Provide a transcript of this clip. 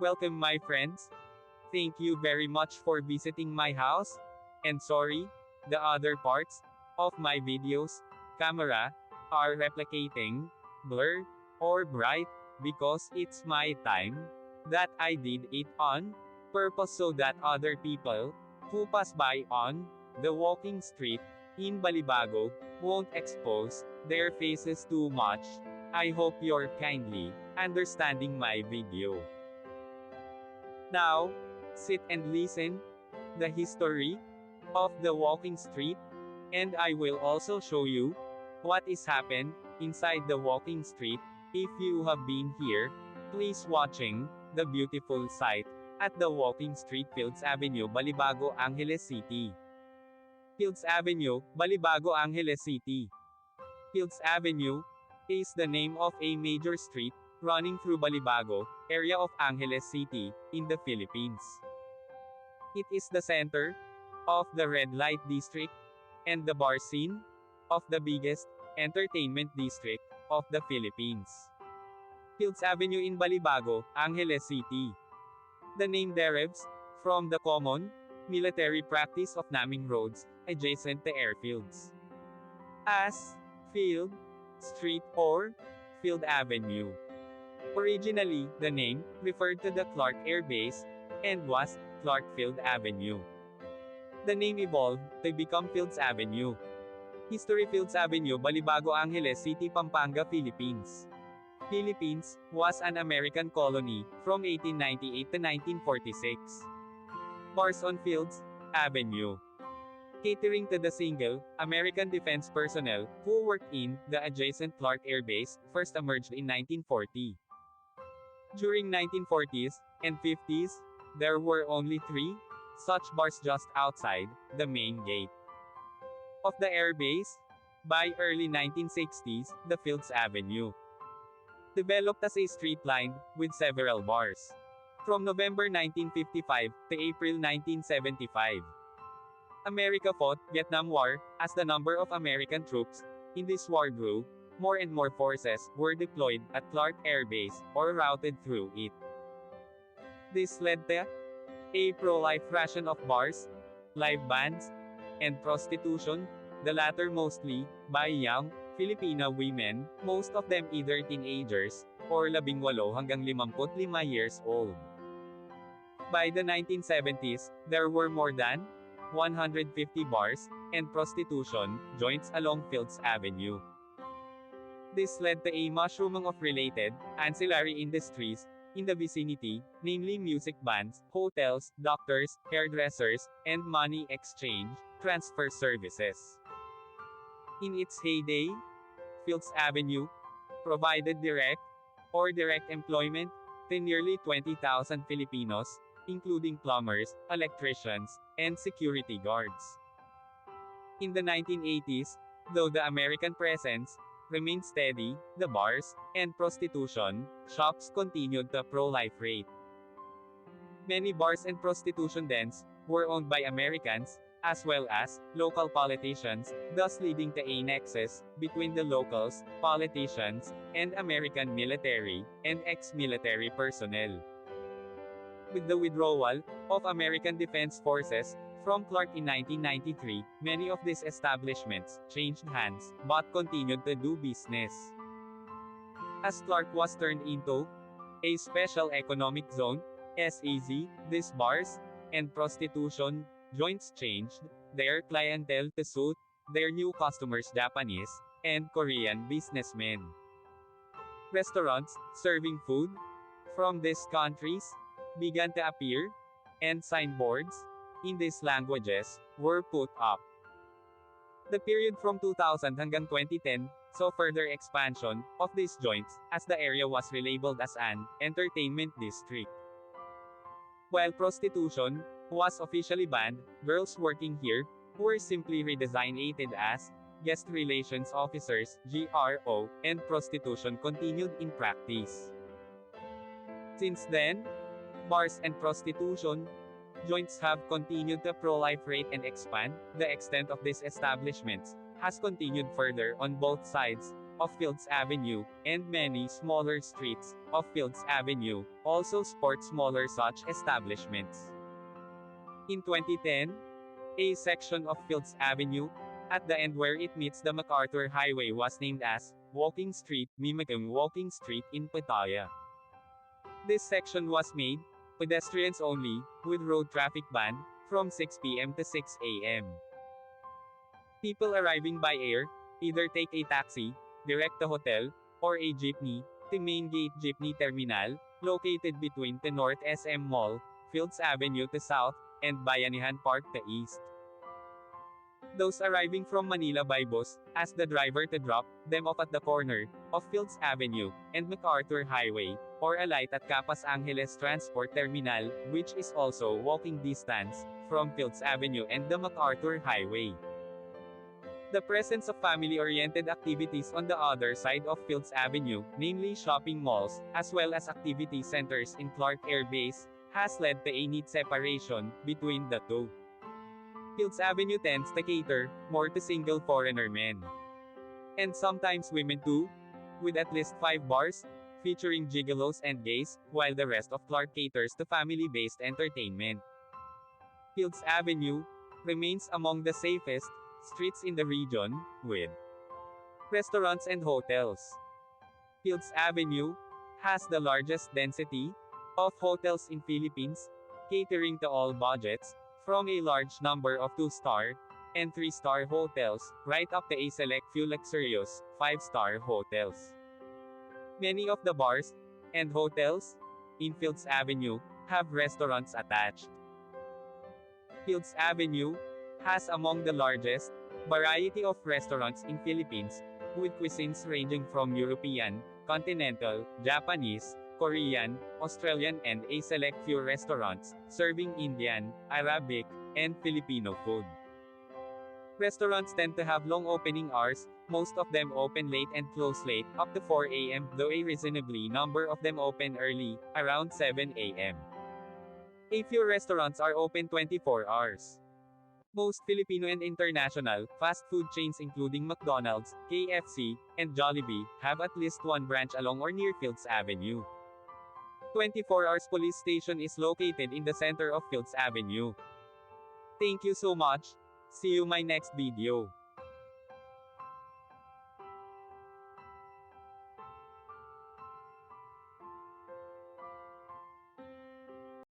Welcome my friends. Thank you very much for visiting my house. And sorry, the other parts of my videos, camera, are replicating, blur, or bright, because it's my time that I did it on purpose so that other people who pass by on the walking street in Balibago won't expose their faces too much. I hope you're kindly understanding my video. Now, sit and listen the history of the walking street, and I will also show you what is happened inside the walking street. If you have been here, please watching the beautiful sight at the walking street Fields Avenue, Balibago Angeles City. Fields Avenue, Balibago Angeles City. Fields Avenue is the name of a major street running through Balibago area of Angeles City in the Philippines. It is the center of the red light district and the bar scene of the biggest entertainment district of the Philippines. Fields Avenue in Balibago, Angeles City. The name derives from the common military practice of naming roads adjacent to airfields as Field Street or Field Avenue. Originally, the name referred to the Clark Air Base and was Clark Field Avenue. The name evolved to become Fields Avenue. History: Fields Avenue, Balibago Angeles City, Pampanga, Philippines. Philippines was an American colony from 1898 to 1946. Bars on Fields Avenue. Catering to the single American defense personnel who worked in the adjacent Clark Air Base, first emerged in 1940. During 1940s and 50s, there were only 3 such bars just outside the main gate of the air base. By early 1960s, the Fields Avenue developed as a street lined with several bars. From November 1955 to April 1975, America fought Vietnam War. As the number of American troops in this war grew, more and more forces were deployed at Clark Air Base or routed through it. This led to a pro-life ration of bars, live bands, and prostitution, the latter mostly by young Filipino women, most of them either teenagers or 18 hanggang 55 years old. By the 1970s, there were more than 150 bars and prostitution joints along Fields Avenue. This led to a mushrooming of related, ancillary industries in the vicinity, namely music bands, hotels, doctors, hairdressers, and money exchange transfer services. In its heyday, Fields Avenue provided direct or direct employment to nearly 20,000 Filipinos, including plumbers, electricians, and security guards. In the 1980s, though the American presence remained steady, the bars and prostitution shops continued the pro-life rate. Many bars and prostitution dens were owned by Americans, as well as local politicians, thus leading to a nexus between the locals, politicians, and American military and ex-military personnel. With the withdrawal of American Defense Forces from Clark in 1993, many of these establishments changed hands, but continued to do business. As Clark was turned into a Special Economic Zone, SEZ, these bars and prostitution joints changed their clientele to suit their new customers, Japanese and Korean businessmen. Restaurants serving food from these countries began to appear, and signboards in these languages were put up. The period from 2000 hanggang 2010 saw further expansion of these joints, as the area was relabeled as an entertainment district. While prostitution was officially banned, girls working here were simply redesignated as guest relations officers, GRO, and prostitution continued in practice. Since then, bars and prostitution joints have continued to proliferate and expand. The extent of these establishments has continued further on both sides of Fields Avenue, and many smaller streets of Fields Avenue also sport smaller such establishments. In 2010, a section of Fields Avenue, at the end where it meets the MacArthur Highway, was named as Walking Street, mimicking Walking Street in Pattaya. This section was made pedestrians only, with road traffic banned from 6 p.m. to 6 a.m. People arriving by air either take a taxi direct to hotel or a jeepney to Main Gate Jeepney Terminal, located between the North SM Mall, Fields Avenue to south, and Bayanihan Park to east. Those arriving from Manila by bus ask the driver to drop them off at the corner of Fields Avenue and MacArthur Highway, or alight at Capas Angeles Transport Terminal, which is also walking distance from Fields Avenue and the MacArthur Highway. The presence of family-oriented activities on the other side of Fields Avenue, namely shopping malls, as well as activity centers in Clark Air Base, has led to a neat separation between the two. Fields Avenue tends to cater more to single foreigner men, and sometimes women too, with at least 5 bars featuring gigolos and gays, while the rest of Clark caters to family-based entertainment. Fields Avenue remains among the safest streets in the region, with restaurants and hotels. Fields Avenue has the largest density of hotels in Philippines, catering to all budgets, from a large number of 2-star and 3-star hotels, right up to a select few luxurious 5-star hotels. Many of the bars and hotels in Fields Avenue have restaurants attached. Fields Avenue has among the largest variety of restaurants in Philippines, with cuisines ranging from European, continental, Japanese, Korean, Australian, and a select few restaurants serving Indian, Arabic, and Filipino food. Restaurants tend to have long opening hours, most of them open late and close late, up to 4 a.m., though a reasonably number of them open early, around 7 a.m. A few restaurants are open 24 hours. Most Filipino and international fast food chains including McDonald's, KFC, and Jollibee have at least one branch along or near Fields Avenue. 24 Hours Police Station is located in the center of Fields Avenue. Thank you so much. See you my next video.